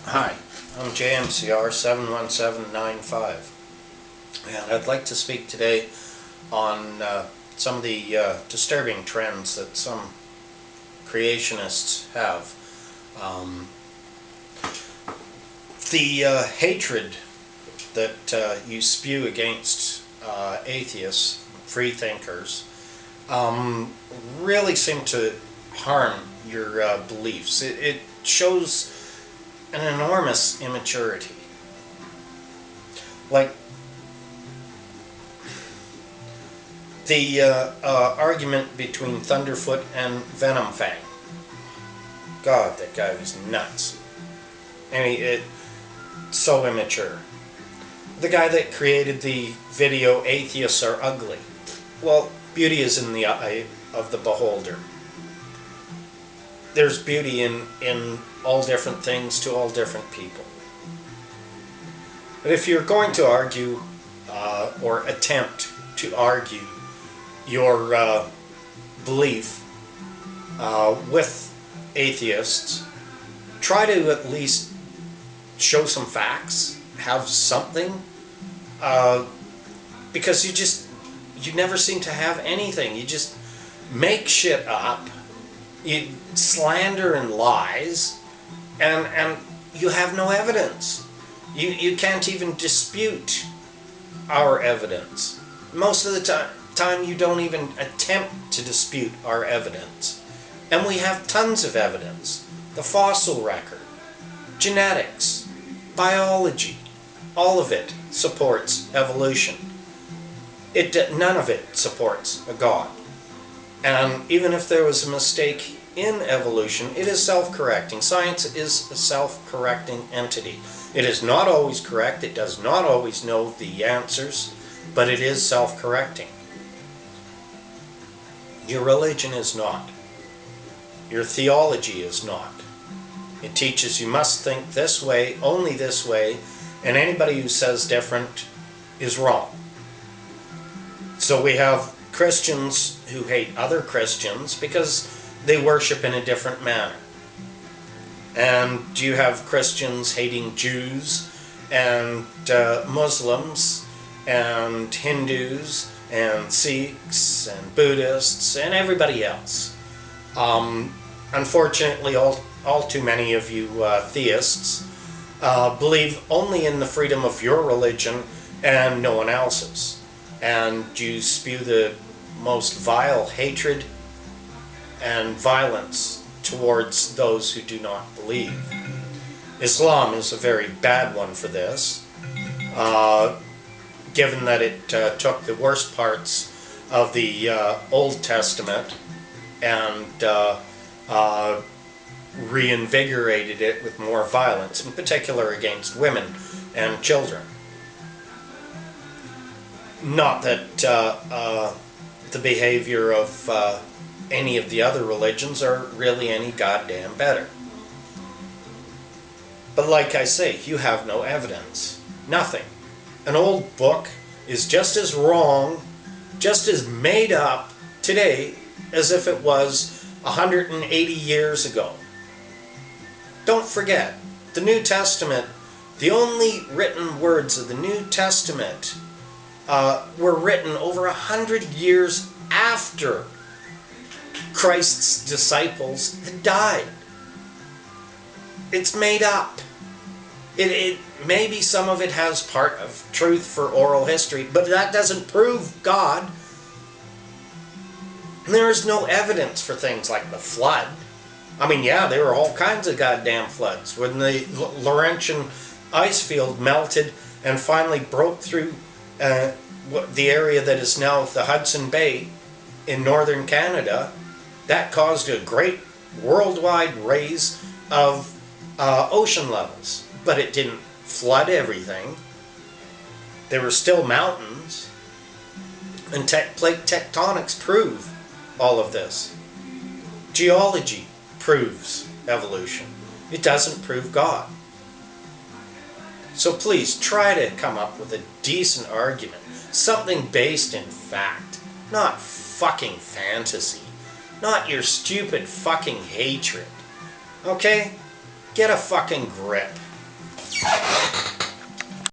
Hi, I'm JMCR 71795, and I'd like to speak today on some of the disturbing trends that some creationists have. The hatred that you spew against atheists, free thinkers, really seem to harm your beliefs. It shows an enormous immaturity. Like the argument between Thunderfoot and Venomfang. God, that guy was nuts. I mean, it's so immature. The guy that created the video "Atheists Are Ugly." Well, beauty is in the eye of the beholder. There's beauty in all different things to all different people. But if you're going to argue or attempt to argue your belief with atheists, try to at least show some facts, have something, because you never seem to have anything. You just make shit up. You slander and lies, and you have no evidence. You can't even dispute our evidence. Most of the time you don't even attempt to dispute our evidence. And we have tons of evidence. The fossil record, genetics, biology, all of it supports evolution. None of it supports a God. And even if there was a mistake in evolution, it is self-correcting. Science is a self-correcting entity. It is not always correct. It does not always know the answers, but it is self-correcting. Your religion is not. Your theology is not. It teaches you must think this way, only this way, and anybody who says different is wrong. So we have Christians who hate other Christians because they worship in a different manner. And you have Christians hating Jews and Muslims and Hindus and Sikhs and Buddhists and everybody else. Unfortunately, all too many of you theists believe only in the freedom of your religion and no one else's. And you spew the most vile hatred and violence towards those who do not believe. Islam is a very bad one for this, given that it took the worst parts of the Old Testament and reinvigorated it with more violence, in particular against women and children. Not that the behavior of any of the other religions are really any goddamn better. But like I say, you have no evidence. Nothing. An old book is just as wrong, just as made up today as if it was 180 years ago. Don't forget, the New Testament, the only written words of the New Testament were written over 100 years after Christ's disciples had died. It's made up. Maybe some of it has part of truth for oral history, but that doesn't prove God. There is no evidence for things like the flood. I mean, yeah, there were all kinds of goddamn floods. When the Laurentian ice field melted and finally broke through the area that is now the Hudson Bay in northern Canada, that caused a great worldwide raise of ocean levels. But it didn't flood everything. There were still mountains. And plate tectonics prove all of this. Geology proves evolution. It doesn't prove God. So please try to come up with a decent argument. Something based in fact. Not fucking fantasy. Not your stupid fucking hatred. Okay? Get a fucking grip.